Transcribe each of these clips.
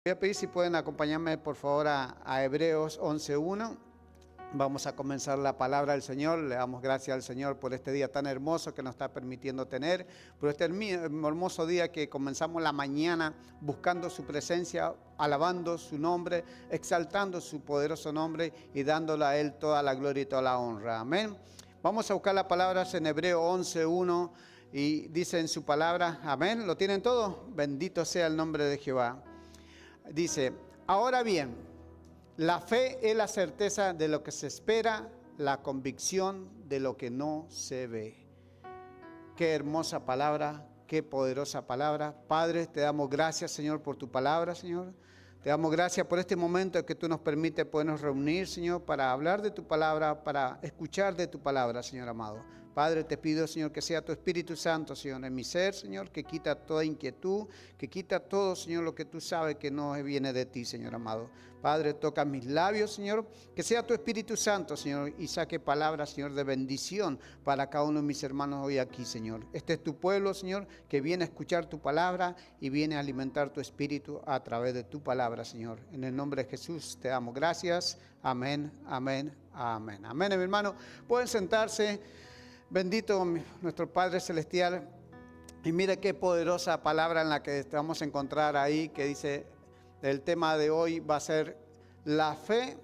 Voy a pedir si pueden acompañarme por favor a Hebreos 11:1. Vamos a comenzar la palabra del Señor. Le damos gracias al Señor por este día tan hermoso que nos está permitiendo tener, por este hermoso día que comenzamos la mañana buscando su presencia, alabando su nombre, exaltando su poderoso nombre y dándole a Él toda la gloria y toda la honra. Amén. Vamos a buscar las palabras en Hebreos 11:1 y dice en su palabra, amén. ¿Lo tienen todo? Bendito sea el nombre de Jehová. Dice, ahora bien, la fe es la certeza de lo que se espera, la convicción de lo que no se ve. Qué hermosa palabra, qué poderosa palabra. Padre, te damos gracias, Señor, por tu palabra, Señor. Te damos gracias por este momento que tú nos permites podernos reunir, Señor, para hablar de tu palabra, para escuchar de tu palabra, Señor amado. Padre, te pido, Señor, que sea tu Espíritu Santo, Señor, en mi ser, Señor, que quita toda inquietud, que quita todo, Señor, lo que tú sabes que no viene de ti, Señor amado. Padre, toca mis labios, Señor, que sea tu Espíritu Santo, Señor, y saque palabras, Señor, de bendición para cada uno de mis hermanos hoy aquí, Señor. Este es tu pueblo, Señor, que viene a escuchar tu palabra y viene a alimentar tu espíritu a través de tu palabra, Señor. En el nombre de Jesús te damos gracias. Amén, amén, amén. Amén, mi hermano. Pueden sentarse. Bendito nuestro Padre Celestial. Y mire qué poderosa palabra en la que vamos a encontrar ahí, que dice, el tema de hoy va a ser la fe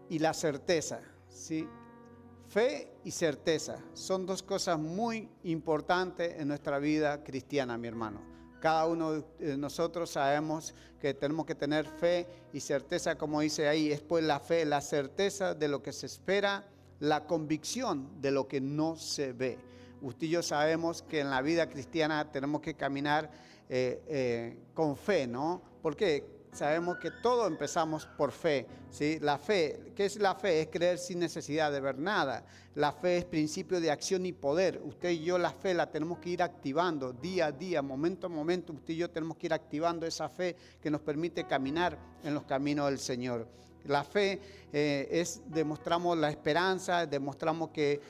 y la certeza, ¿sí? Fe y certeza son dos cosas muy importantes en nuestra vida cristiana, mi hermano. Cada uno de nosotros sabemos que tenemos que tener fe y certeza, como dice ahí, es pues la fe, la certeza de lo que se espera, la convicción de lo que no se ve. Usted y yo sabemos que en la vida cristiana tenemos que caminar con fe, ¿no? ¿Por qué? Sabemos que todo empezamos por fe, ¿sí? La fe, ¿qué es la fe? Es creer sin necesidad de ver nada. La fe es principio de acción y poder. Usted y yo la fe la tenemos que ir activando día a día, momento a momento. Usted y yo tenemos que ir activando esa fe que nos permite caminar en los caminos del Señor. La fe demostramos la esperanza, demostramos que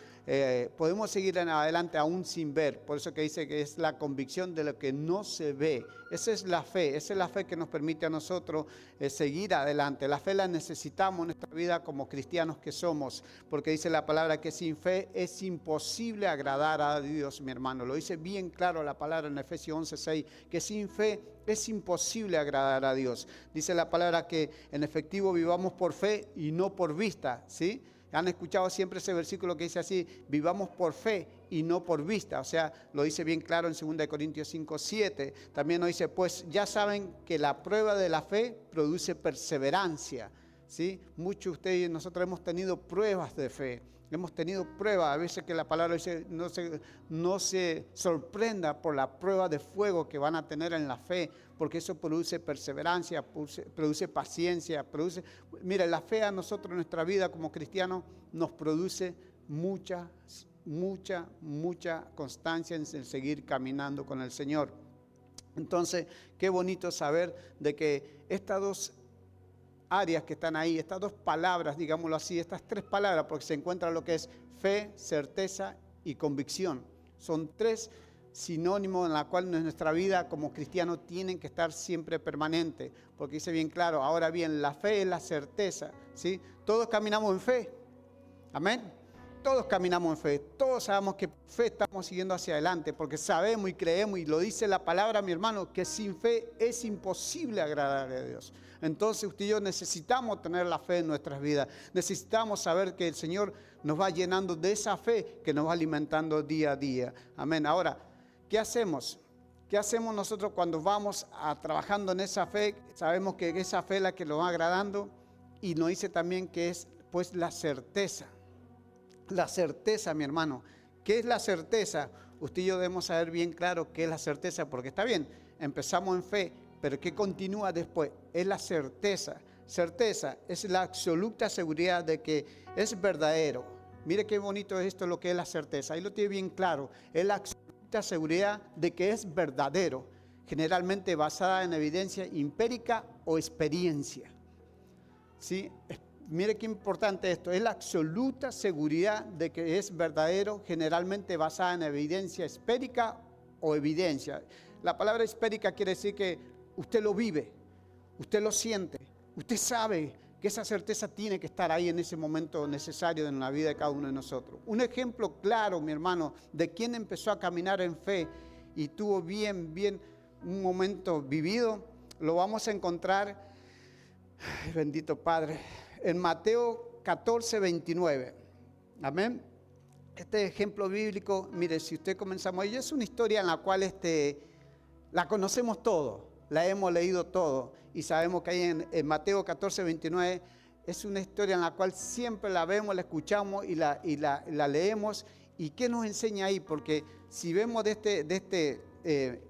podemos seguir en adelante aún sin ver. Por eso que dice que es la convicción de lo que no se ve. Esa es la fe que nos permite a nosotros seguir adelante. La fe la necesitamos en nuestra vida como cristianos que somos, porque dice la palabra que sin fe es imposible agradar a Dios, mi hermano. Lo dice bien claro la palabra en Efesios 11:6, que sin fe es imposible agradar a Dios. Dice la palabra que en efectivo vivamos por fe y no por vista, ¿sí? Han escuchado siempre ese versículo que dice así, vivamos por fe y no por vista. O sea, lo dice bien claro en 2 Corintios 5:7. También nos dice, pues ya saben que la prueba de la fe produce perseverancia, ¿sí? Muchos de ustedes, nosotros hemos tenido pruebas de fe. Hemos tenido pruebas, a veces que la palabra dice, no se sorprenda por la prueba de fuego que van a tener en la fe, porque eso produce perseverancia, produce paciencia, mire, la fe a nosotros en nuestra vida como cristianos nos produce mucha constancia en seguir caminando con el Señor. Entonces, qué bonito saber de que estas dos áreas que están ahí, estas dos palabras, digámoslo así, estas tres palabras, porque se encuentra lo que es fe, certeza y convicción. Son tres sinónimos en la cual nuestra vida como cristianos tienen que estar siempre permanente, porque dice bien claro, ahora bien, la fe es la certeza, ¿sí? Todos caminamos en fe, amén. Todos caminamos en fe, todos sabemos que fe estamos siguiendo hacia adelante, porque sabemos y creemos, y lo dice la palabra, mi hermano, que sin fe es imposible agradar a Dios. Entonces usted y yo necesitamos tener la fe en nuestras vidas, necesitamos saber que el Señor nos va llenando de esa fe que nos va alimentando día a día, amén. Ahora, ¿qué hacemos? ¿Qué hacemos nosotros cuando vamos trabajando en esa fe? Sabemos que esa fe es la que nos va agradando, y nos dice también que es pues la certeza. La certeza, mi hermano. ¿Qué es la certeza? Usted y yo debemos saber bien claro qué es la certeza, porque está bien, empezamos en fe, pero ¿qué continúa después? Es la certeza. Certeza es la absoluta seguridad de que es verdadero. Mire qué bonito es esto, lo que es la certeza. Ahí lo tiene bien claro. Es la absoluta seguridad de que es verdadero, generalmente basada en evidencia empírica o experiencia. ¿Sí? Mire qué importante esto, es la absoluta seguridad de que es verdadero, generalmente basada en evidencia empírica o evidencia. La palabra empírica quiere decir que usted lo vive, usted lo siente, usted sabe que esa certeza tiene que estar ahí en ese momento necesario en la vida de cada uno de nosotros. Un ejemplo claro, mi hermano, de quien empezó a caminar en fe y tuvo bien un momento vivido, lo vamos a encontrar, ay, bendito Padre, en Mateo 14, 29. Amén. Este ejemplo bíblico, mire, si usted comenzamos, y es una historia en la cual la conocemos todo, la hemos leído todo, y sabemos que ahí en Mateo 14, 29, es una historia en la cual siempre la vemos, la escuchamos y la leemos. ¿Y qué nos enseña ahí? Porque si vemos de este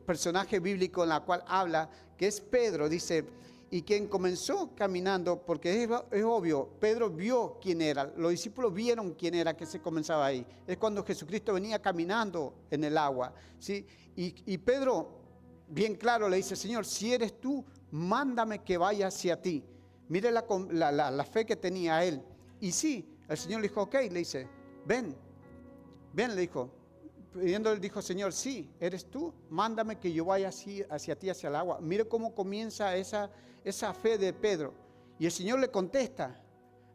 personaje bíblico en la cual habla, que es Pedro, dice, y quien comenzó caminando, porque es obvio, Pedro vio quién era, los discípulos vieron quién era que se comenzaba ahí. Es cuando Jesucristo venía caminando en el agua, ¿sí? Y Pedro, bien claro, le dice, Señor, si eres tú, mándame que vaya hacia ti. Mire la fe que tenía él. Y sí, el Señor le dijo, ok, le dice, ven, le dijo. Pidiéndole, dijo, Señor, sí, eres tú, mándame que yo vaya así hacia ti, hacia el agua. Mire cómo comienza esa fe de Pedro. Y el Señor le contesta,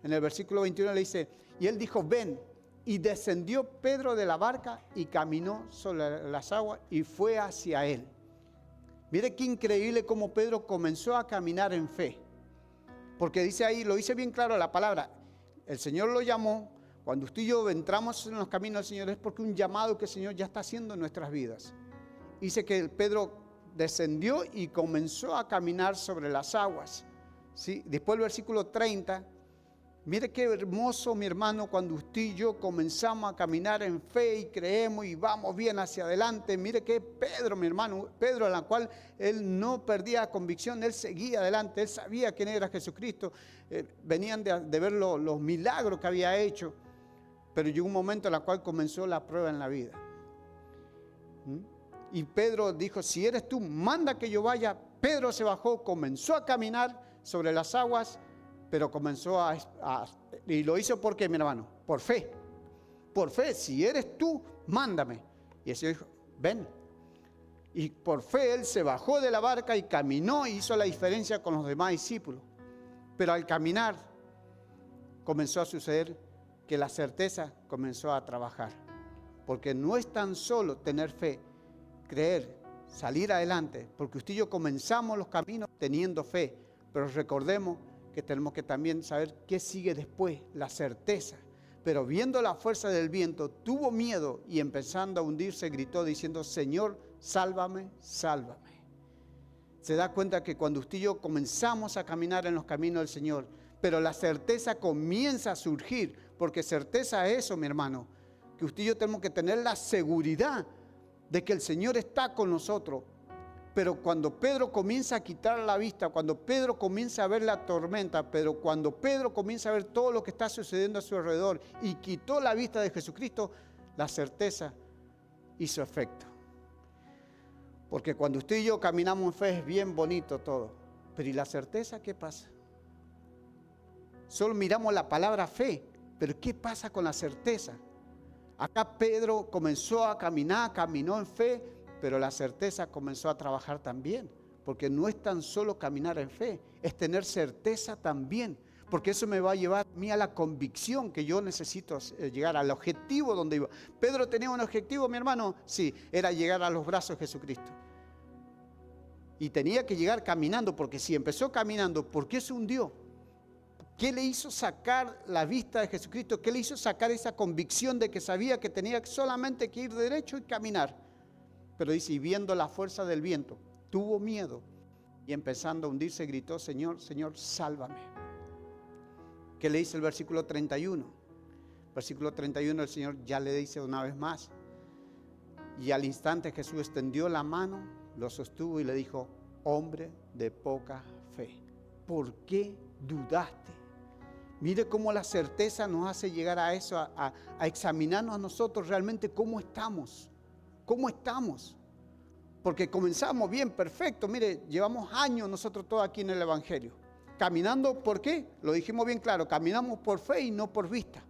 en el versículo 21 le dice, y él dijo, ven. Y descendió Pedro de la barca y caminó sobre las aguas y fue hacia él. Mire qué increíble cómo Pedro comenzó a caminar en fe. Porque dice ahí, lo dice bien claro la palabra, el Señor lo llamó. Cuando usted y yo entramos en los caminos del Señor es porque un llamado que el Señor ya está haciendo en nuestras vidas. Dice que Pedro descendió y comenzó a caminar sobre las aguas, ¿sí? Después el versículo 30, mire qué hermoso, mi hermano, cuando usted y yo comenzamos a caminar en fe y creemos y vamos bien hacia adelante. Mire que Pedro, mi hermano, Pedro, en la cual él no perdía convicción, él seguía adelante, él sabía quién era Jesucristo, venían de ver los milagros que había hecho. Pero llegó un momento en el cual comenzó la prueba en la vida. Y Pedro dijo, si eres tú, manda que yo vaya. Pedro se bajó, comenzó a caminar sobre las aguas, pero comenzó y lo hizo ¿por qué, mi hermano? Por fe. Por fe, si eres tú, mándame. Y el Señor dijo, ven. Y por fe él se bajó de la barca y caminó y hizo la diferencia con los demás discípulos. Pero al caminar comenzó a suceder que la certeza comenzó a trabajar. Porque no es tan solo tener fe, creer, salir adelante, porque usted y yo comenzamos los caminos teniendo fe, pero recordemos que tenemos que también saber qué sigue después, la certeza. Pero viendo la fuerza del viento, tuvo miedo y empezando a hundirse, gritó diciendo, Señor, sálvame, sálvame. Se da cuenta que cuando usted y yo comenzamos a caminar en los caminos del Señor, pero la certeza comienza a surgir, porque certeza es eso, mi hermano, que usted y yo tenemos que tener la seguridad de que el Señor está con nosotros. Pero cuando Pedro comienza a quitar la vista, cuando Pedro comienza a ver la tormenta, pero cuando Pedro comienza a ver todo lo que está sucediendo a su alrededor y quitó la vista de Jesucristo, la certeza hizo efecto. Porque cuando usted y yo caminamos en fe es bien bonito todo, pero ¿y la certeza qué pasa? Solo miramos la palabra fe, pero ¿qué pasa con la certeza? Acá Pedro comenzó a caminar, caminó en fe, pero la certeza comenzó a trabajar también, porque no es tan solo caminar en fe, es tener certeza también, porque eso me va a llevar a mí a la convicción que yo necesito llegar al objetivo donde iba. Pedro tenía un objetivo, mi hermano, sí, era llegar a los brazos de Jesucristo. Y tenía que llegar caminando, porque si empezó caminando, ¿por qué se hundió? ¿Qué le hizo sacar la vista de Jesucristo? ¿Qué le hizo sacar esa convicción de que sabía que tenía solamente que ir derecho y caminar? Pero dice, y viendo la fuerza del viento, tuvo miedo y empezando a hundirse gritó, Señor, Señor, sálvame. ¿Qué le dice el versículo 31? Versículo 31 el Señor ya le dice una vez más. Y al instante Jesús extendió la mano, lo sostuvo y le dijo, hombre de poca fe, ¿por qué dudaste? Mire cómo la certeza nos hace llegar a eso, a examinarnos a nosotros realmente cómo estamos. ¿Cómo estamos? Porque comenzamos bien, perfecto. Mire, llevamos años nosotros todos aquí en el Evangelio. Caminando, ¿por qué? Lo dijimos bien claro, caminamos por fe y no por vista.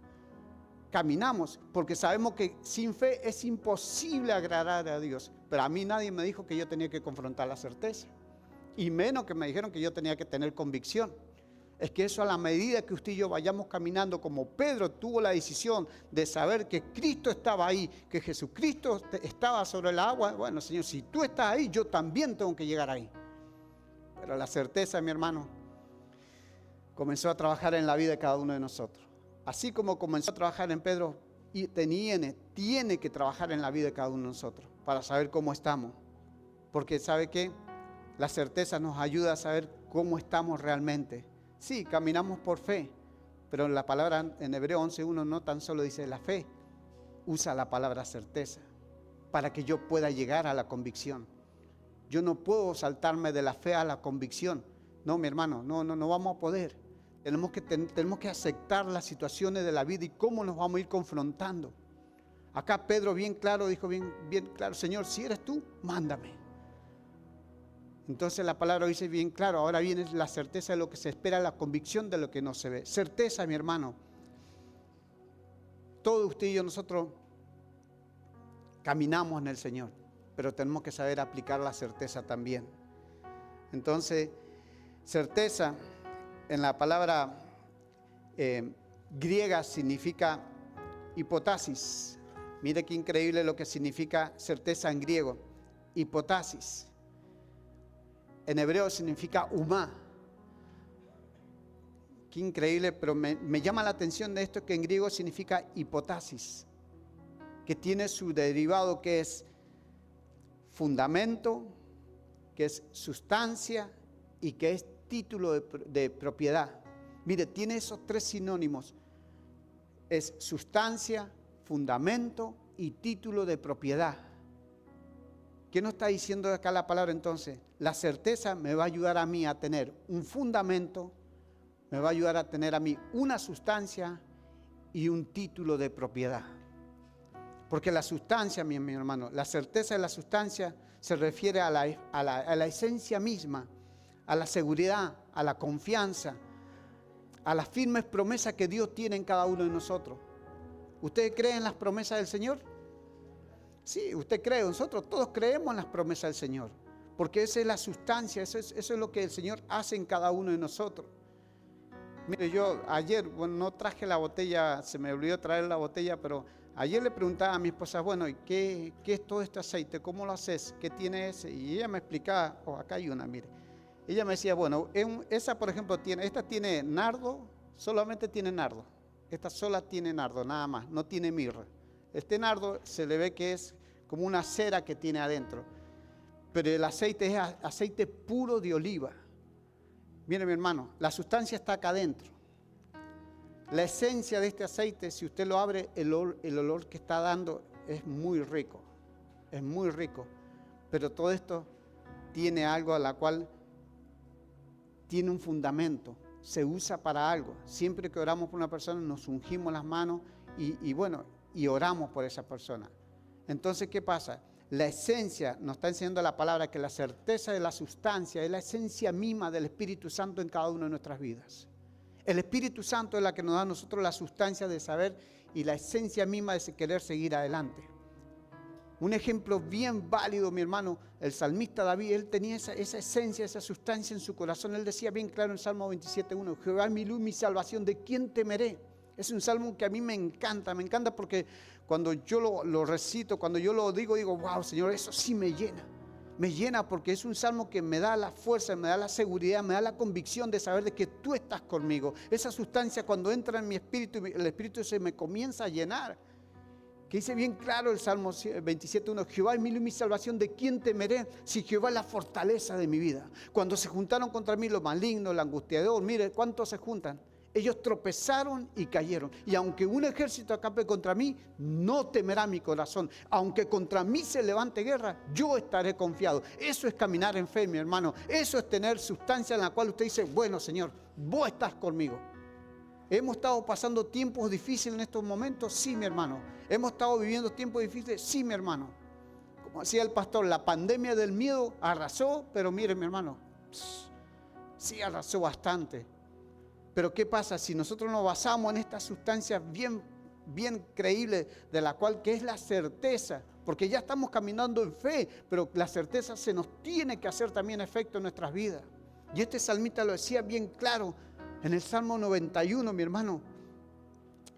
Caminamos porque sabemos que sin fe es imposible agradar a Dios. Pero a mí nadie me dijo que yo tenía que confrontar la certeza. Y menos que me dijeron que yo tenía que tener convicción. Es que eso, a la medida que usted y yo vayamos caminando, como Pedro tuvo la decisión de saber que Cristo estaba ahí, que Jesucristo estaba sobre el agua. Bueno, Señor, si tú estás ahí, yo también tengo que llegar ahí. Pero la certeza, mi hermano, comenzó a trabajar en la vida de cada uno de nosotros. Así como comenzó a trabajar en Pedro, y tiene que trabajar en la vida de cada uno de nosotros para saber cómo estamos. Porque ¿sabe qué? La certeza nos ayuda a saber cómo estamos realmente. Sí, caminamos por fe, pero la palabra en Hebreo 11:1 no tan solo dice la fe, usa la palabra certeza para que yo pueda llegar a la convicción. Yo no puedo saltarme de la fe a la convicción. No, mi hermano, no vamos a poder. Tenemos que aceptar las situaciones de la vida y cómo nos vamos a ir confrontando. Acá Pedro bien claro dijo, bien claro: Señor, si eres tú, mándame. Entonces la palabra dice bien claro, ahora viene la certeza de lo que se espera, la convicción de lo que no se ve. Certeza, mi hermano. Todo usted y yo, nosotros caminamos en el Señor, pero tenemos que saber aplicar la certeza también. Entonces, certeza en la palabra griega significa hipotasis. Mire qué increíble lo que significa certeza en griego. Hipotasis. En hebreo significa humá. Qué increíble, pero me llama la atención de esto, que en griego significa hipotasis, que tiene su derivado que es fundamento, que es sustancia y que es título de propiedad. Mire, tiene esos tres sinónimos. Es sustancia, fundamento y título de propiedad. ¿Qué nos está diciendo acá la palabra entonces? La certeza me va a ayudar a mí a tener un fundamento, me va a ayudar a tener a mí una sustancia y un título de propiedad. Porque la sustancia, mi hermano, la certeza de la sustancia se refiere a la esencia misma, a la seguridad, a la confianza, a las firmes promesas que Dios tiene en cada uno de nosotros. ¿Usted cree en las promesas del Señor? Sí, usted cree, nosotros todos creemos en las promesas del Señor, porque esa es la sustancia, eso es lo que el Señor hace en cada uno de nosotros. Mire, yo ayer, no traje la botella, se me olvidó traer la botella, pero ayer le preguntaba a mi esposa, bueno, ¿y qué es todo este aceite? ¿Cómo lo haces? ¿Qué tiene ese? Y ella me explicaba, acá hay una, mire. Ella me decía, bueno, esa por ejemplo esta tiene nardo, solamente tiene nardo. Esta sola tiene nardo, nada más, no tiene mirra. Este nardo se le ve que es como una cera que tiene adentro, pero el aceite es aceite puro de oliva. Mire, mi hermano, la sustancia está acá adentro. La esencia de este aceite, si usted lo abre, el olor que está dando es muy rico, pero todo esto tiene algo a la cual tiene un fundamento, se usa para algo. Siempre que oramos por una persona nos ungimos las manos y oramos por esa persona. Entonces, ¿qué pasa? La esencia, nos está enseñando la palabra, que la certeza de la sustancia es la esencia misma del Espíritu Santo en cada una de nuestras vidas. El Espíritu Santo es la que nos da a nosotros la sustancia de saber y la esencia misma de querer seguir adelante. Un ejemplo bien válido, mi hermano, el salmista David, él tenía esa esencia, esa sustancia en su corazón. Él decía bien claro en Salmo 27:1, Jehová es mi luz, mi salvación, ¿de quién temeré? Es un salmo que a mí me encanta porque cuando yo lo recito, cuando yo lo digo, wow, Señor, eso sí me llena porque es un salmo que me da la fuerza, me da la seguridad, me da la convicción de saber de que tú estás conmigo. Esa sustancia cuando entra en mi espíritu, el espíritu se me comienza a llenar. Que dice bien claro el Salmo 27:1, Jehová es mi luz y mi salvación, ¿de quién temeré? Si Jehová es la fortaleza de mi vida. Cuando se juntaron contra mí los malignos, el angustiador, mire cuántos se juntan. Ellos tropezaron y cayeron. Y aunque un ejército acampe contra mí, no temerá mi corazón. Aunque contra mí se levante guerra, yo estaré confiado. Eso es caminar en fe, mi hermano. Eso es tener sustancia en la cual usted dice, bueno, Señor, vos estás conmigo. ¿Hemos estado pasando tiempos difíciles en estos momentos? Sí, mi hermano. ¿Hemos estado viviendo tiempos difíciles? Sí, mi hermano. Como decía el pastor, la pandemia del miedo arrasó, pero mire, mi hermano, sí arrasó bastante. Pero ¿qué pasa? Si nosotros nos basamos en estas sustancias bien bien creíble, de la cual que es la certeza, porque ya estamos caminando en fe, pero la certeza se nos tiene que hacer también efecto en nuestras vidas. Y este salmista lo decía bien claro en el Salmo 91, mi hermano.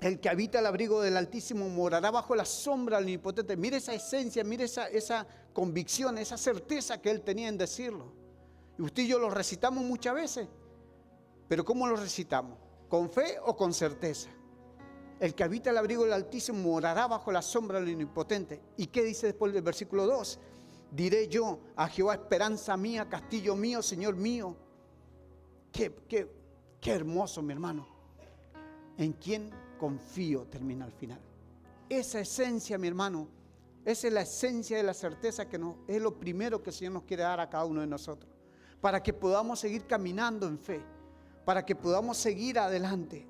El que habita el abrigo del Altísimo morará bajo la sombra del Omnipotente. Mire esa esencia, mire esa convicción, esa certeza que él tenía en decirlo. Y usted y yo lo recitamos muchas veces. Pero ¿cómo lo recitamos? ¿Con fe o con certeza? El que habita el abrigo del Altísimo morará bajo la sombra del Omnipotente. ¿Y qué dice después del versículo 2? Diré yo a Jehová, esperanza mía, castillo mío, Señor mío. Qué hermoso, mi hermano. ¿En quién confío? Termina al final. Esa esencia, mi hermano, esa es la esencia de la certeza que es lo primero que el Señor nos quiere dar a cada uno de nosotros, para que podamos seguir caminando en fe, para que podamos seguir adelante.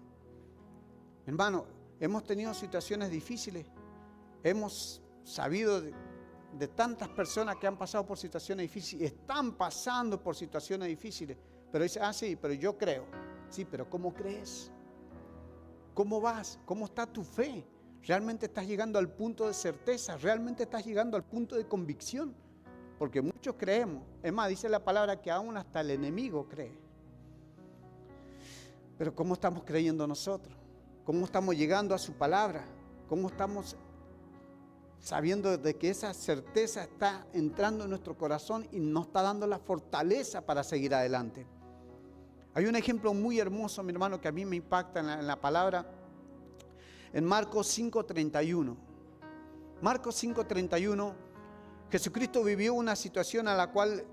Hermano, hemos tenido situaciones difíciles, hemos sabido de tantas personas que han pasado por situaciones difíciles, están pasando por situaciones difíciles, pero dice, sí, pero yo creo. Sí, pero ¿cómo crees? ¿Cómo vas? ¿Cómo está tu fe? ¿Realmente estás llegando al punto de certeza? ¿Realmente estás llegando al punto de convicción? Porque muchos creemos. Es más, dice la palabra que aún hasta el enemigo cree. Pero ¿cómo estamos creyendo nosotros? ¿Cómo estamos llegando a su palabra? ¿Cómo estamos sabiendo de que esa certeza está entrando en nuestro corazón y nos está dando la fortaleza para seguir adelante? Hay un ejemplo muy hermoso, mi hermano, que a mí me impacta en la palabra, en Marcos 5:31. Marcos 5:31, Jesucristo vivió una situación a la cual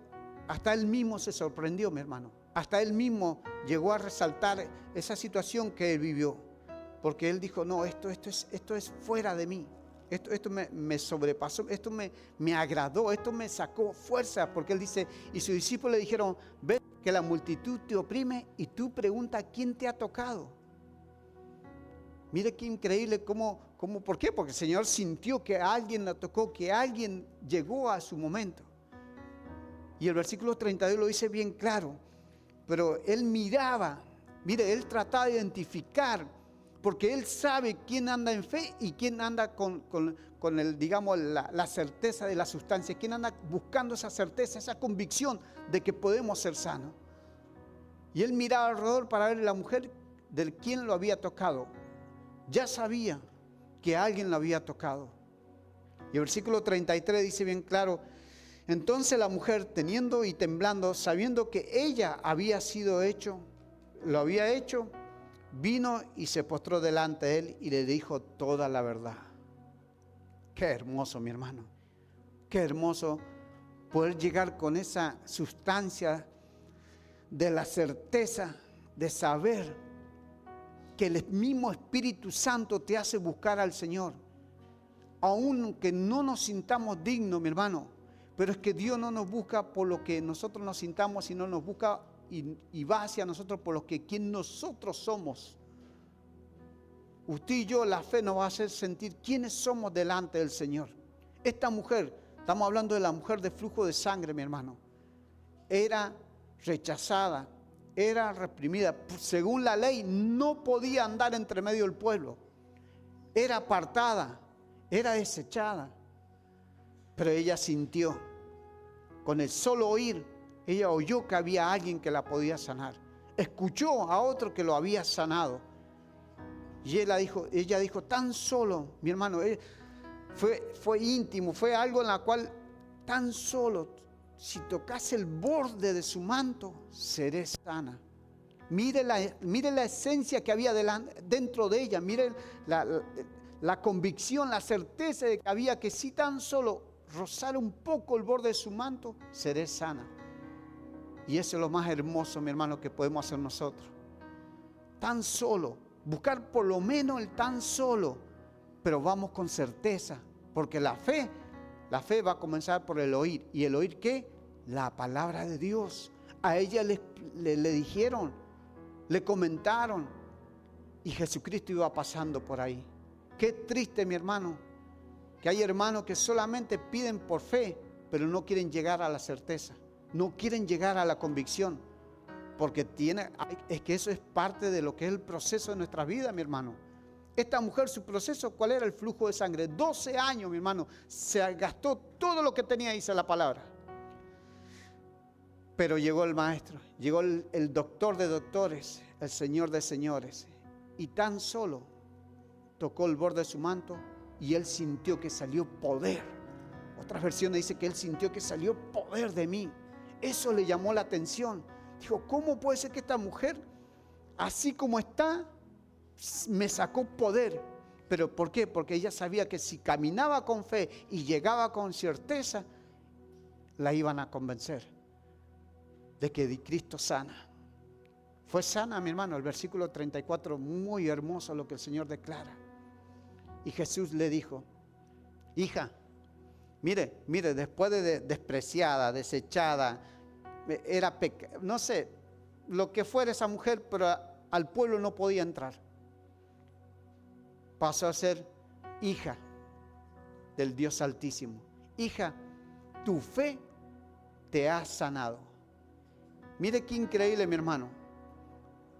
hasta él mismo se sorprendió, mi hermano. Hasta él mismo llegó a resaltar esa situación que él vivió. Porque él dijo, no, esto es fuera de mí. Esto me sobrepasó, esto me agradó, esto me sacó fuerza. Porque él dice, y sus discípulos le dijeron, ven que la multitud te oprime y tú preguntas quién te ha tocado. Mire qué increíble, ¿por qué? Porque el Señor sintió que alguien la tocó, que alguien llegó a su momento. Y el versículo 32 lo dice bien claro, pero él miraba, mire, él trataba de identificar, porque él sabe quién anda en fe y quién anda con digamos, la certeza de la sustancia, quién anda buscando esa certeza, esa convicción de que podemos ser sanos. Y él miraba alrededor para ver a la mujer del quien lo había tocado. Ya sabía que alguien lo había tocado. Y el versículo 33 dice bien claro, entonces la mujer, teniendo y temblando, sabiendo que ella lo había hecho, vino y se postró delante de él y le dijo toda la verdad. Qué hermoso, mi hermano. Qué hermoso poder llegar con esa sustancia de la certeza de saber que el mismo Espíritu Santo te hace buscar al Señor. Aunque no nos sintamos dignos, mi hermano, pero es que Dios no nos busca por lo que nosotros nos sintamos, sino nos busca y va hacia nosotros por lo que quien nosotros somos. Usted y yo, la fe nos va a hacer sentir quiénes somos delante del Señor. Esta mujer, estamos hablando de la mujer de flujo de sangre, mi hermano, era rechazada, era reprimida. Según la ley, no podía andar entre medio del pueblo. Era apartada, era desechada. Pero ella sintió, con el solo oír, ella oyó que había alguien que la podía sanar. Escuchó a otro que lo había sanado. Y ella dijo, tan solo, mi hermano, fue íntimo, fue algo en la cual tan solo, si tocase el borde de su manto, seré sana. Mire la esencia que había dentro de ella, mire la convicción, la certeza de que había que si tan solo rozar un poco el borde de su manto, seré sana. Y eso es lo más hermoso, mi hermano, que podemos hacer nosotros. Tan solo, buscar por lo menos el tan solo, pero vamos con certeza, porque la fe va a comenzar por el oír. ¿Y el oír qué? La palabra de Dios. A ella le dijeron, le comentaron, y Jesucristo iba pasando por ahí. Qué triste, mi hermano, que hay hermanos que solamente piden por fe, pero no quieren llegar a la certeza, no quieren llegar a la convicción, porque es que eso es parte de lo que es el proceso de nuestra vida, mi hermano. Esta mujer, su proceso, ¿cuál era el flujo de sangre? 12 años, mi hermano. Se gastó todo lo que tenía, dice la palabra. Pero llegó el maestro, llegó el doctor de doctores, el señor de señores. Y tan solo tocó el borde de su manto y él sintió que salió poder. Otras versiones dice que él sintió que salió poder de mí. Eso le llamó la atención. Dijo, ¿cómo puede ser que esta mujer, así como está, me sacó poder? ¿Pero por qué? Porque ella sabía que si caminaba con fe y llegaba con certeza, la iban a convencer de que Cristo sana. Fue sana, mi hermano. El versículo 34, muy hermoso lo que el Señor declara. Y Jesús le dijo, hija, mire, después de despreciada, desechada, no sé, lo que fuera esa mujer, pero al pueblo no podía entrar. Pasó a ser hija del Dios Altísimo. Hija, tu fe te ha sanado. Mire qué increíble, mi hermano.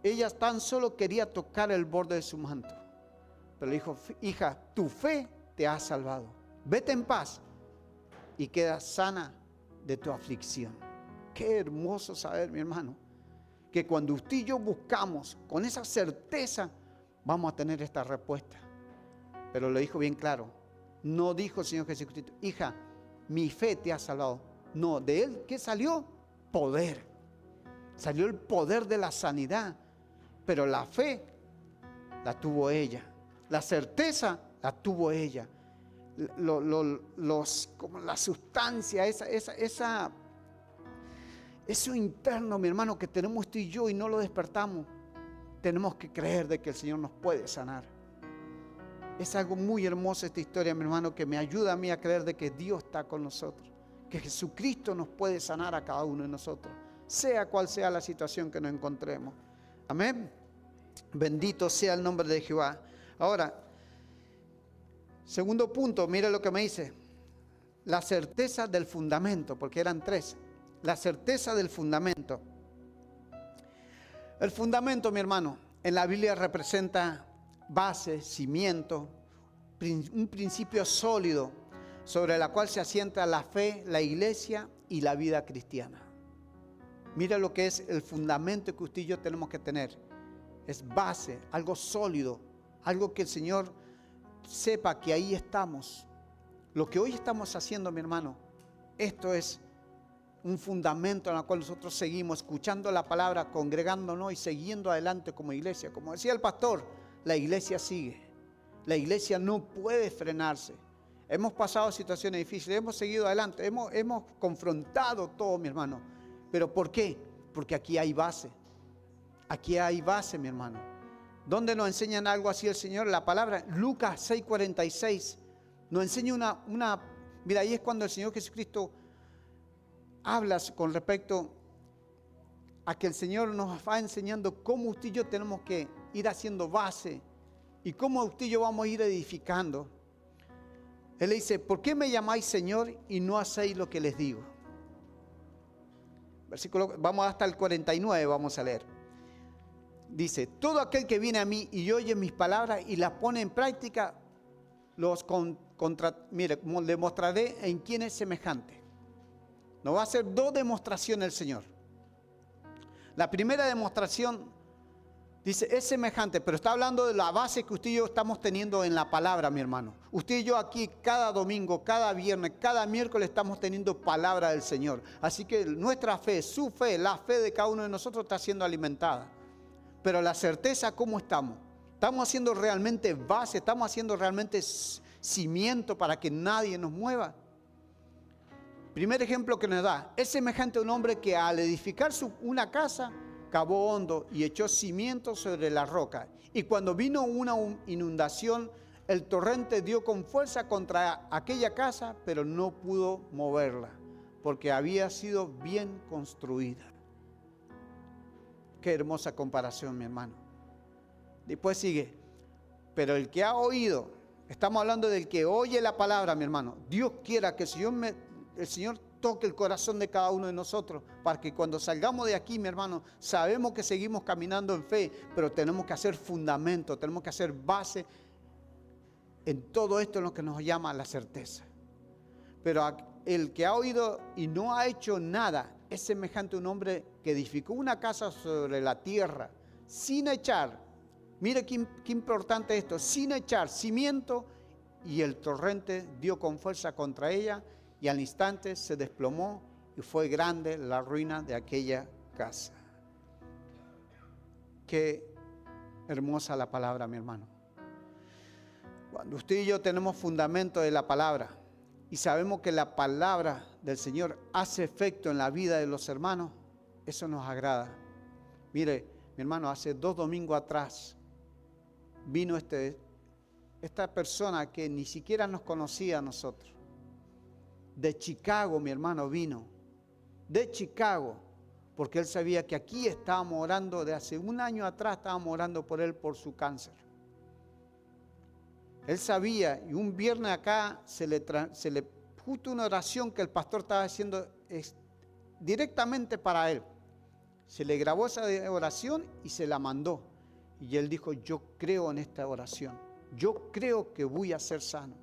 Ella tan solo quería tocar el borde de su manto. Pero le dijo, hija, tu fe te ha salvado. Vete en paz y queda sana de tu aflicción. Qué hermoso saber, mi hermano, que cuando usted y yo buscamos con esa certeza, vamos a tener esta respuesta. Pero lo dijo bien claro. No dijo el Señor Jesucristo, hija, mi fe te ha salvado. No, de él, ¿qué salió? Poder. Salió el poder de la sanidad. Pero la fe la tuvo ella. La certeza la tuvo ella. Como la sustancia, eso interno, mi hermano, que tenemos tú y yo y no lo despertamos. Tenemos que creer de que el Señor nos puede sanar. Es algo muy hermoso esta historia, mi hermano, que me ayuda a mí a creer de que Dios está con nosotros. Que Jesucristo nos puede sanar a cada uno de nosotros, sea cual sea la situación que nos encontremos. Amén. Bendito sea el nombre de Jehová. Ahora, segundo punto, mire lo que me dice. La certeza del fundamento, porque eran tres. La certeza del fundamento. El fundamento, mi hermano, en la Biblia representa base, cimiento, un principio sólido sobre la cual se asienta la fe, la iglesia y la vida cristiana. Mira lo que es el fundamento que usted y yo tenemos que tener. Es base, algo sólido, algo que el Señor sepa que ahí estamos. Lo que hoy estamos haciendo, mi hermano, esto es un fundamento en el cual nosotros seguimos escuchando la palabra, congregándonos y siguiendo adelante como iglesia. Como decía el pastor, la iglesia sigue. La iglesia no puede frenarse. Hemos pasado situaciones difíciles, hemos seguido adelante, hemos confrontado todo, mi hermano. ¿Pero por qué? Porque aquí hay base. Aquí hay base, mi hermano. ¿Dónde nos enseñan algo así el Señor? La palabra, Lucas 6:46, nos enseña una... Mira, ahí es cuando el Señor Jesucristo habla con respecto a que el Señor nos va enseñando cómo usted y yo tenemos que ir haciendo base y cómo usted y yo vamos a ir edificando. Él le dice, ¿por qué me llamáis Señor y no hacéis lo que les digo? Versículo, vamos hasta el 49, vamos a leer. Dice, todo aquel que viene a mí y oye mis palabras y las pone en práctica, mire, le mostraré en quién es semejante. Nos va a hacer dos demostraciones el Señor. La primera demostración, dice, es semejante, pero está hablando de la base que usted y yo estamos teniendo en la palabra, mi hermano. Usted y yo aquí cada domingo, cada viernes, cada miércoles estamos teniendo palabra del Señor. Así que nuestra fe, su fe, la fe de cada uno de nosotros está siendo alimentada. Pero la certeza, ¿cómo estamos? ¿Estamos haciendo realmente base? ¿Estamos haciendo realmente cimiento para que nadie nos mueva? Primer ejemplo que nos da, es semejante a un hombre que al edificar una casa, cavó hondo y echó cimientos sobre la roca. Y cuando vino una inundación, el torrente dio con fuerza contra aquella casa, pero no pudo moverla, porque había sido bien construida. Qué hermosa comparación, mi hermano. Después sigue, pero el que ha oído, estamos hablando del que oye la palabra, mi hermano. Dios quiera que el Señor toque el corazón de cada uno de nosotros, para que cuando salgamos de aquí, mi hermano, sabemos que seguimos caminando en fe, pero tenemos que hacer fundamento, tenemos que hacer base en todo esto en lo que nos llama la certeza. Pero el que ha oído y no ha hecho nada es semejante a un hombre que edificó una casa sobre la tierra sin echar, mire qué importante esto, sin echar cimiento, y el torrente dio con fuerza contra ella y al instante se desplomó y fue grande la ruina de aquella casa. Qué hermosa la palabra, mi hermano. Cuando usted y yo tenemos fundamento de la palabra y sabemos que la palabra del Señor hace efecto en la vida de los hermanos, eso nos agrada. Mire, mi hermano, hace 2 domingos atrás vino esta persona que ni siquiera nos conocía a nosotros. De Chicago, mi hermano, vino. De Chicago, porque él sabía que aquí estábamos orando, de hace 1 año atrás estábamos orando por él por su cáncer. Él sabía, y un viernes acá se le justo una oración que el pastor estaba haciendo directamente para él. Se le grabó esa oración y se la mandó. Y él dijo, yo creo en esta oración. Yo creo que voy a ser sano.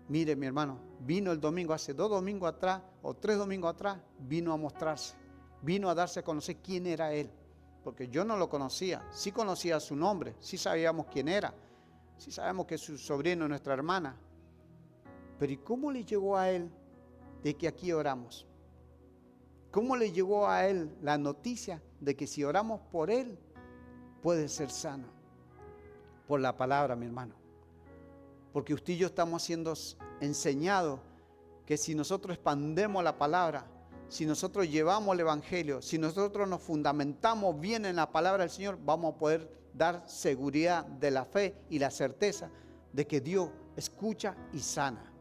Mire, mi hermano, vino el domingo, hace 2 domingos atrás, o 3 domingos atrás, vino a mostrarse. Vino a darse a conocer quién era él. Porque yo no lo conocía. Sí conocía su nombre, sí sabíamos quién era. Sí sabemos que es su sobrino, nuestra hermana. Pero ¿y cómo le llegó a él de que aquí oramos? ¿Cómo le llegó a él la noticia de que si oramos por él, puede ser sano? Por la palabra, mi hermano. Porque usted y yo estamos siendo enseñados que si nosotros expandemos la palabra, si nosotros llevamos el evangelio, si nosotros nos fundamentamos bien en la palabra del Señor, vamos a poder dar seguridad de la fe y la certeza de que Dios escucha y sana.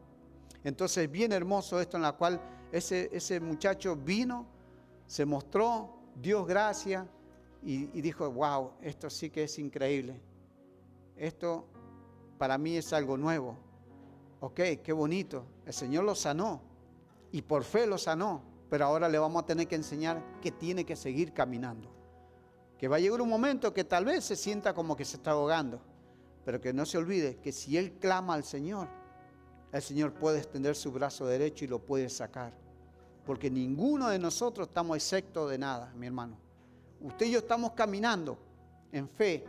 Entonces, bien hermoso esto en la cual ese muchacho vino, se mostró, dio gracias y dijo, wow, esto sí que es increíble. Esto para mí es algo nuevo. Ok, qué bonito. El Señor lo sanó y por fe lo sanó, pero ahora le vamos a tener que enseñar que tiene que seguir caminando. Que va a llegar un momento que tal vez se sienta como que se está ahogando, pero que no se olvide que si él clama al Señor, el Señor puede extender su brazo derecho y lo puede sacar. Porque ninguno de nosotros estamos exentos de nada, mi hermano. Usted y yo estamos caminando en fe,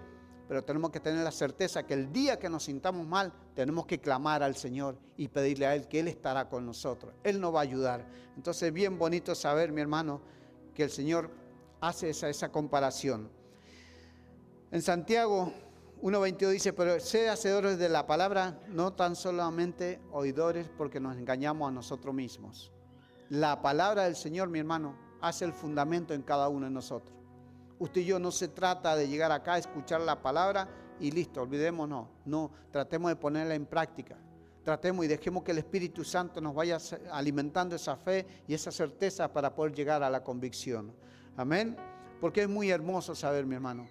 pero tenemos que tener la certeza que el día que nos sintamos mal, tenemos que clamar al Señor y pedirle a Él que Él estará con nosotros. Él nos va a ayudar. Entonces, bien bonito saber, mi hermano, que el Señor hace esa comparación. En Santiago 1:22 dice, pero sed hacedores de la palabra, no tan solamente oidores, porque nos engañamos a nosotros mismos. La palabra del Señor, mi hermano, hace el fundamento en cada uno de nosotros. Usted y yo no se trata de llegar acá a escuchar la palabra y listo, olvidémonos. No, tratemos de ponerla en práctica. Tratemos y dejemos que el Espíritu Santo nos vaya alimentando esa fe y esa certeza para poder llegar a la convicción. Amén. Porque es muy hermoso saber, mi hermano,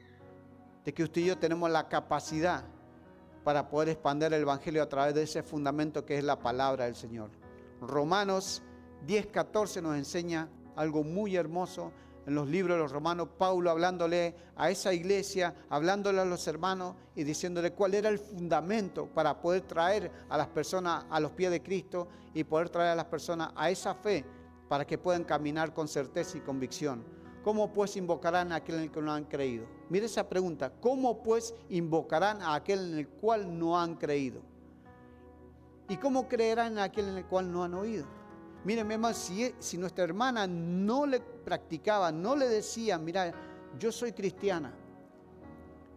de que usted y yo tenemos la capacidad para poder expandir el Evangelio a través de ese fundamento que es la palabra del Señor. Romanos 10:14 nos enseña algo muy hermoso. En los libros de los Romanos, Pablo hablándole a esa iglesia, hablándole a los hermanos y diciéndole cuál era el fundamento para poder traer a las personas a los pies de Cristo y poder traer a las personas a esa fe para que puedan caminar con certeza y convicción. ¿Cómo pues invocarán a aquel en el que no han creído? Mire esa pregunta. ¿Cómo pues invocarán a aquel en el cual no han creído? ¿Y cómo creerán en aquel en el cual no han oído? Miren, mi hermano, si nuestra hermana no le practicaba, no le decía, mira, yo soy cristiana,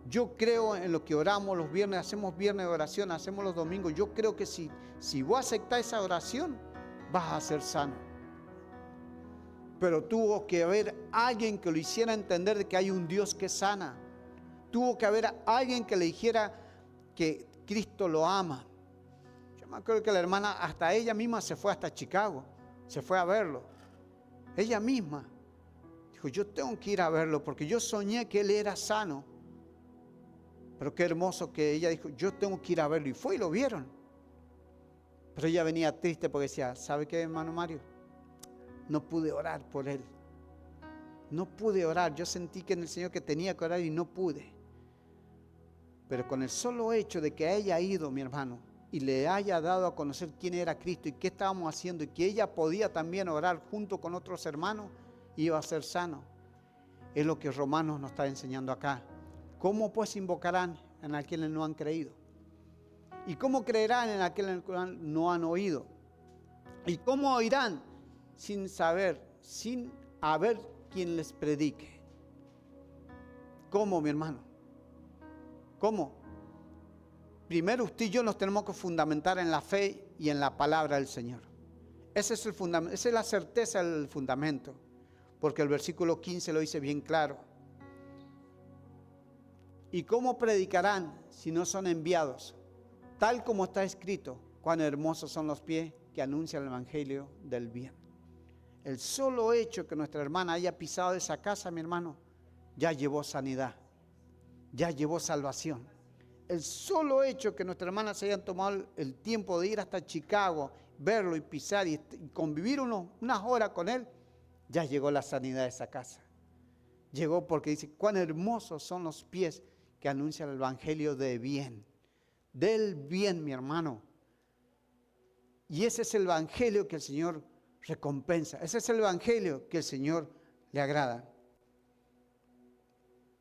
yo creo en lo que oramos los viernes, hacemos viernes de oración, hacemos los domingos, yo creo que si vos aceptás esa oración, vas a ser sano. Pero tuvo que haber alguien que lo hiciera entender de que hay un Dios que sana. Tuvo que haber alguien que le dijera que Cristo lo ama. Yo me acuerdo que la hermana, hasta ella misma se fue hasta Chicago, se fue a verlo. Ella misma dijo, yo tengo que ir a verlo porque yo soñé que él era sano. Pero qué hermoso que ella dijo, yo tengo que ir a verlo. Y fue y lo vieron. Pero ella venía triste porque decía, ¿sabe qué, hermano Mario? No pude orar por él. No pude orar. Yo sentí que en el Señor que tenía que orar y no pude. Pero con el solo hecho de que haya ido, mi hermano, y le haya dado a conocer quién era Cristo y qué estábamos haciendo, y que ella podía también orar junto con otros hermanos, iba a ser sano. Es lo que Romanos nos está enseñando acá. ¿Cómo pues invocarán en aquel no han creído? ¿Y cómo creerán en aquel en cual no han oído? ¿Y cómo oirán sin saber, sin haber quien les predique? ¿Cómo, mi hermano? ¿Cómo? Primero usted y yo nos tenemos que fundamentar en la fe y en la palabra del Señor. Ese es el fundamento, esa es la certeza del fundamento. Porque el versículo 15 lo dice bien claro. ¿Y cómo predicarán si no son enviados? Tal como está escrito, cuán hermosos son los pies que anuncian el evangelio del bien. El solo hecho que nuestra hermana haya pisado esa casa, mi hermano, ya llevó sanidad, ya llevó salvación. El solo hecho que nuestra hermana se hayan tomado el tiempo de ir hasta Chicago, verlo y pisar y convivir unas horas con él, ya llegó la sanidad de esa casa. Llegó porque dice, cuán hermosos son los pies que anuncian el evangelio de bien. Del bien, mi hermano. Y ese es el evangelio que el Señor recompensa. Ese es el evangelio que el Señor le agrada.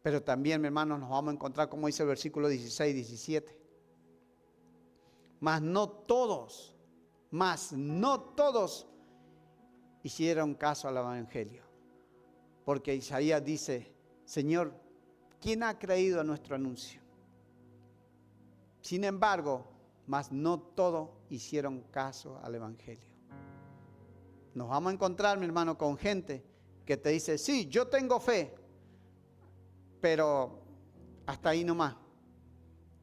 Pero también, mi hermano, nos vamos a encontrar, como dice el versículo 16 y 17. Mas no todos hicieron caso al evangelio. Porque Isaías dice, Señor, ¿quién ha creído a nuestro anuncio? Sin embargo, mas no todos hicieron caso al evangelio. Nos vamos a encontrar, mi hermano, con gente que te dice, sí, yo tengo fe, pero hasta ahí nomás.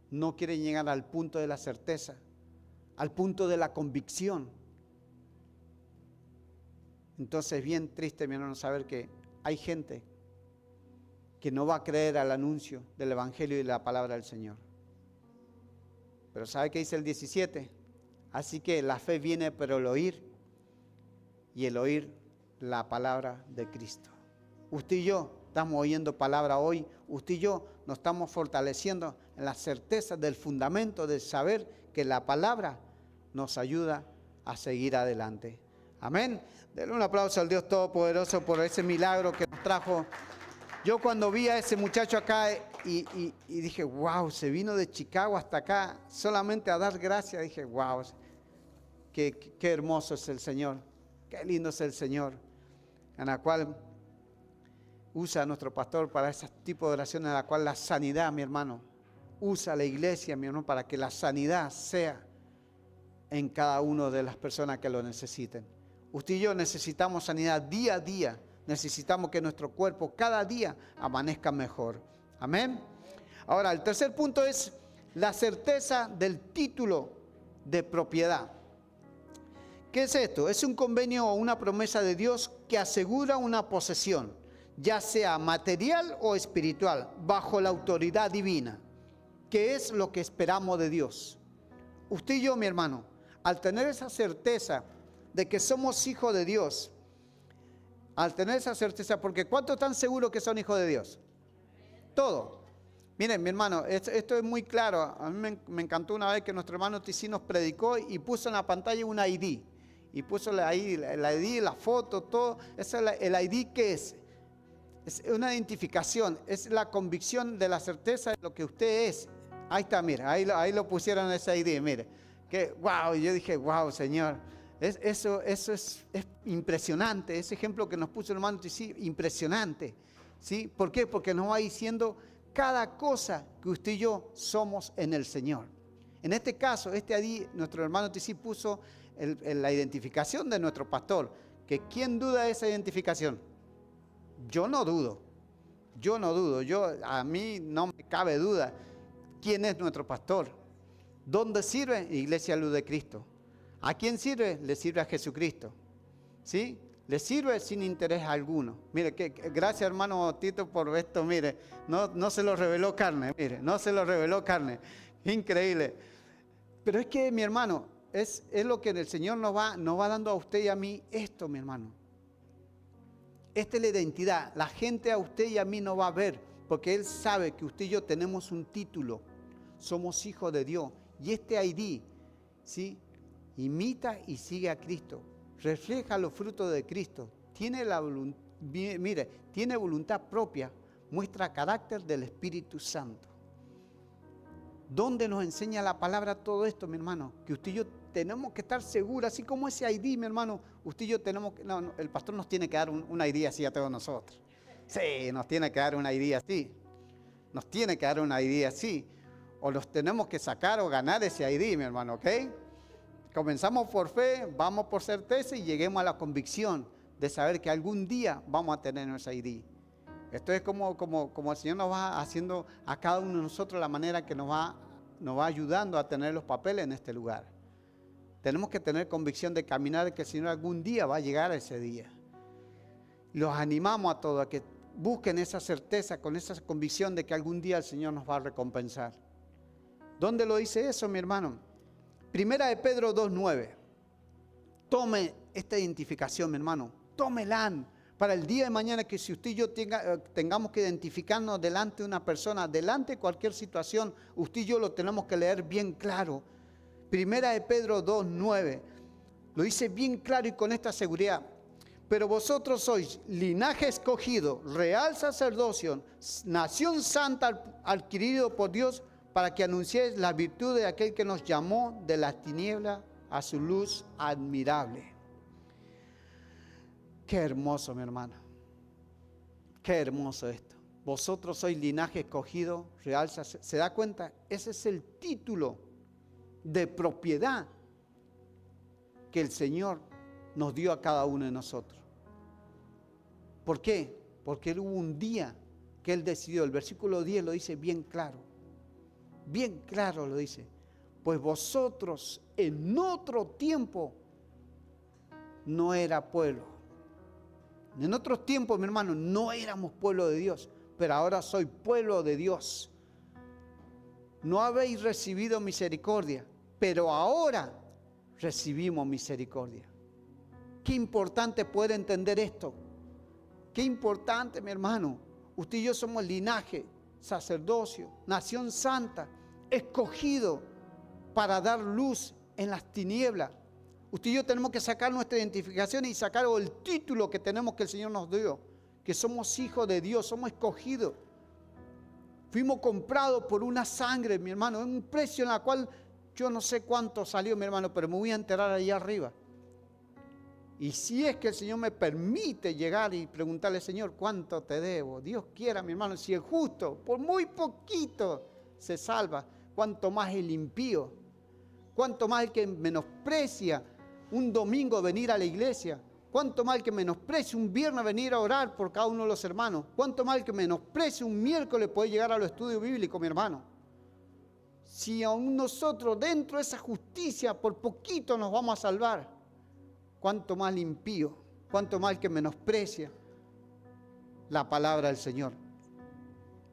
No quieren llegar al punto de la certeza, al punto de la convicción. Entonces es bien triste, mi hermano, saber que hay gente que no va a creer al anuncio del evangelio y de la palabra del Señor. Pero ¿sabe qué dice el 17? Así que la fe viene por el oír, y el oír la palabra de Cristo. Usted y yo estamos oyendo palabra hoy. Usted y yo nos estamos fortaleciendo en la certeza del fundamento de saber que la palabra nos ayuda a seguir adelante. Amén. Denle un aplauso al Dios Todopoderoso por ese milagro que nos trajo. Yo cuando vi a ese muchacho acá y dije, wow, se vino de Chicago hasta acá solamente a dar gracias. Dije, wow, qué hermoso es el Señor, qué lindo es el Señor, en la cual usa a nuestro pastor para ese tipo de oraciones, en la cual la sanidad, mi hermano, usa a la iglesia, mi hermano, para que la sanidad sea en cada una de las personas que lo necesiten. Usted y yo necesitamos sanidad día a día. Necesitamos que nuestro cuerpo cada día amanezca mejor. Amén. Ahora, el tercer punto es la certeza del título de propiedad. ¿Qué es esto? Es un convenio o una promesa de Dios que asegura una posesión, ya sea material o espiritual, bajo la autoridad divina, que es lo que esperamos de Dios. Usted y yo, mi hermano, al tener esa certeza de que somos hijos de Dios, al tener esa certeza, porque ¿cuántos están seguros que son hijos de Dios? Todo. Miren, mi hermano, esto es muy claro. A mí me encantó una vez que nuestro hermano Ticí nos predicó y puso en la pantalla un ID. Y puso ahí el ID, la foto, todo. Eso es el ID, ¿qué es? Es una identificación, es la convicción de la certeza de lo que usted es. Ahí está, mira, ahí lo pusieron ese ID, mire. Que, wow, yo dije, wow, Señor. Eso es impresionante, ese ejemplo que nos puso el hermano Ticí, impresionante. ¿Sí? ¿Por qué? Porque nos va diciendo cada cosa que usted y yo somos en el Señor. En este caso, nuestro hermano Ticí puso la identificación de nuestro pastor. Que ¿quién duda de esa identificación? Yo no dudo. A mí no me cabe duda. ¿Quién es nuestro pastor? ¿Dónde sirve? Iglesia Luz de Cristo. ¿A quién sirve? Le sirve a Jesucristo. ¿Sí? Le sirve sin interés alguno. Mire, gracias hermano Tito por esto, mire, no se lo reveló carne, mire, no se lo reveló carne. Increíble. Pero es que, mi hermano, es lo que el Señor nos va dando a usted y a mí esto, mi hermano. Esta es la identidad. La gente a usted y a mí no va a ver, porque Él sabe que usted y yo tenemos un título. somos hijos de Dios. Y este ID, ¿sí?, imita y sigue a Cristo, refleja los frutos de Cristo, tiene tiene voluntad propia, muestra carácter del Espíritu Santo. ¿Dónde nos enseña la palabra todo esto, mi hermano? Que usted y yo tenemos que estar seguros, así como ese ID, mi hermano, usted y yo tenemos que, no, el pastor nos tiene que dar un ID así a todos nosotros. Sí, nos tiene que dar un ID así. Nos tiene que dar un ID así. O los tenemos que sacar o ganar ese ID, mi hermano, ¿ok? Comenzamos por fe, vamos por certeza y lleguemos a la convicción de saber que algún día vamos a tener nuestro ID. Esto es como el Señor nos va haciendo a cada uno de nosotros la manera que nos va ayudando a tener los papeles en este lugar. Tenemos que tener convicción de caminar, que el Señor algún día va a llegar a ese día. Los animamos a todos a que busquen esa certeza, con esa convicción de que algún día el Señor nos va a recompensar. ¿Dónde lo dice eso, mi hermano? Primera de Pedro 2:9. Tome esta identificación, mi hermano. Tómela para el día de mañana, que si usted y yo tengamos que identificarnos delante de una persona, delante de cualquier situación, usted y yo lo tenemos que leer bien claro. Primera de Pedro 2:9. Lo dice bien claro y con esta seguridad. Pero vosotros sois linaje escogido, real sacerdocio, nación santa adquirido por Dios, para que anunciéis la virtud de aquel que nos llamó de las tinieblas a su luz admirable. Qué hermoso, mi hermana. Qué hermoso esto. Vosotros sois linaje escogido, real sacerdocio. ¿Se da cuenta? Ese es el título de propiedad que el Señor nos dio a cada uno de nosotros. ¿Por qué? Porque hubo un día que Él decidió. El versículo 10 lo dice bien claro. Bien claro lo dice. Pues vosotros en otro tiempo no era pueblo. En otros tiempos, mi hermano, no éramos pueblo de Dios, pero ahora soy pueblo de Dios. No habéis recibido misericordia, pero ahora recibimos misericordia. Qué importante poder entender esto. Qué importante, mi hermano. Usted y yo somos linaje, sacerdocio, nación santa, escogido para dar luz en las tinieblas. Usted y yo tenemos que sacar nuestra identificación y sacar el título que tenemos, que el Señor nos dio, que somos hijos de Dios, somos escogidos. Fuimos comprados por una sangre, mi hermano, en un precio en la cual yo no sé cuánto salió, mi hermano, pero me voy a enterar allá arriba. Y si es que el Señor me permite llegar y preguntarle, Señor, ¿cuánto te debo? Dios quiera, mi hermano, si el justo, por muy poquito, se salva, cuánto más el impío, cuánto más el que menosprecia un domingo venir a la iglesia, cuánto más el que menosprecia un viernes venir a orar por cada uno de los hermanos, cuánto más el que menosprecia un miércoles poder llegar a los estudios bíblicos, mi hermano. Si aún nosotros dentro de esa justicia por poquito nos vamos a salvar, cuánto más el impío, cuánto más el que menosprecia la palabra del Señor.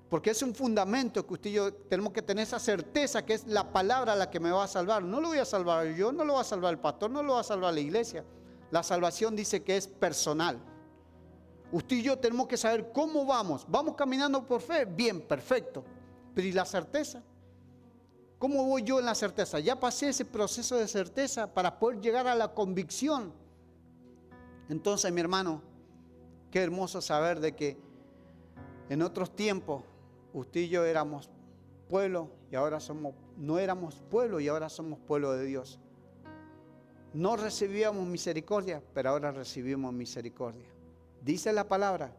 Porque es un fundamento que usted y yo tenemos que tener esa certeza que es la palabra la que me va a salvar. No lo voy a salvar yo, no lo va a salvar el pastor, no lo va a salvar la iglesia. La salvación dice que es personal. Usted y yo tenemos que saber cómo vamos. ¿Vamos caminando por fe? Bien, perfecto. Pero ¿y la certeza? ¿Cómo voy yo en la certeza? Ya pasé ese proceso de certeza para poder llegar a la convicción. Entonces, mi hermano, qué hermoso saber de que en otros tiempos usted y yo éramos pueblo y ahora no éramos pueblo y ahora somos pueblo de Dios. No recibíamos misericordia, pero ahora recibimos misericordia. Dice la palabra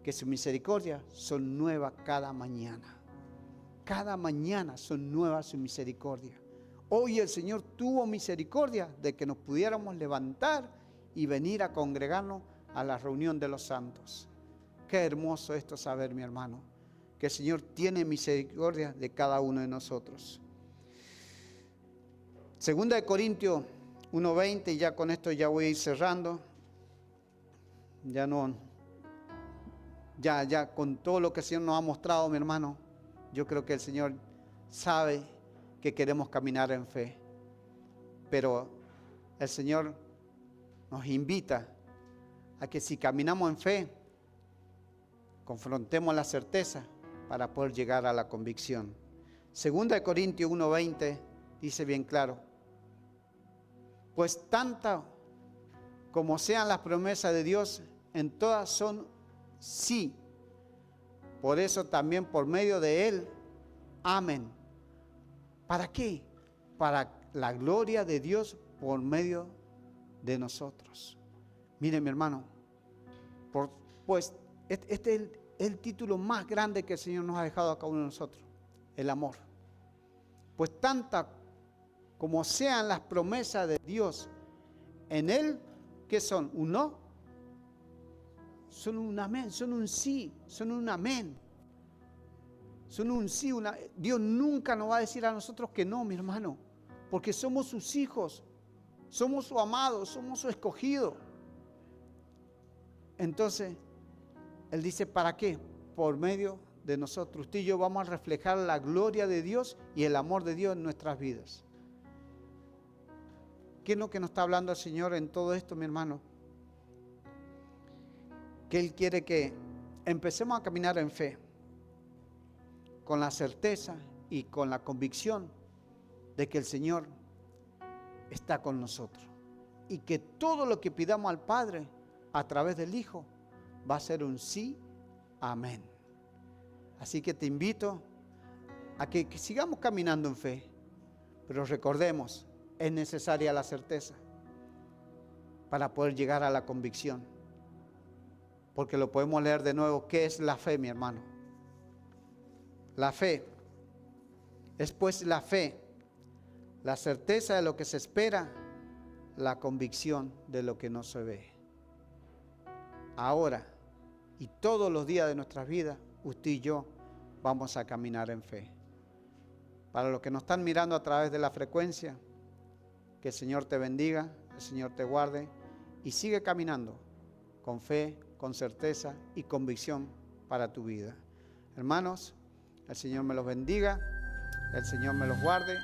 que sus misericordias son nuevas cada mañana. Cada mañana son nuevas sus misericordias. Hoy el Señor tuvo misericordia de que nos pudiéramos levantar y venir a congregarnos a la reunión de los santos. Qué hermoso esto saber, mi hermano, que el Señor tiene misericordia de cada uno de nosotros. Segunda de Corintios 1:20, y ya con esto ya voy a ir cerrando. Ya con todo lo que el Señor nos ha mostrado, mi hermano, yo creo que el Señor sabe que queremos caminar en fe. Pero el Señor nos invita a que si caminamos en fe, confrontemos la certeza para poder llegar a la convicción. Segunda de Corintios 1:20 dice bien claro: pues tanta como sean las promesas de Dios, en todas son sí. Por eso también por medio de Él, amén. ¿Para qué? Para la gloria de Dios por medio de nosotros. Mire, mi hermano, pues este es el título más grande que el Señor nos ha dejado a cada uno de nosotros: el amor. Pues tanta como sean las promesas de Dios en Él, ¿qué son? ¿Un no? Son un amén, son un sí, son un amén. Son un sí, Dios nunca nos va a decir a nosotros que no, mi hermano, porque somos sus hijos, somos su amado, somos su escogido. Entonces, Él dice, ¿para qué? Por medio de nosotros. Usted y yo vamos a reflejar la gloria de Dios y el amor de Dios en nuestras vidas. ¿Qué es lo que nos está hablando el Señor en todo esto, mi hermano? Que Él quiere que empecemos a caminar en fe, con la certeza y con la convicción de que el Señor está con nosotros y que todo lo que pidamos al Padre a través del Hijo va a ser un sí, amén. Así que te invito a que sigamos caminando en fe, pero recordemos, es necesaria la certeza para poder llegar a la convicción, porque lo podemos leer de nuevo. ¿Qué es la fe, mi hermano? La fe es pues la fe, la certeza de lo que se espera, la convicción de lo que no se ve. Ahora y todos los días de nuestras vidas, usted y yo vamos a caminar en fe. Para los que nos están mirando a través de la frecuencia, que el Señor te bendiga, el Señor te guarde y sigue caminando con fe, con certeza y convicción para tu vida. Hermanos, el Señor me los bendiga, el Señor me los guarde.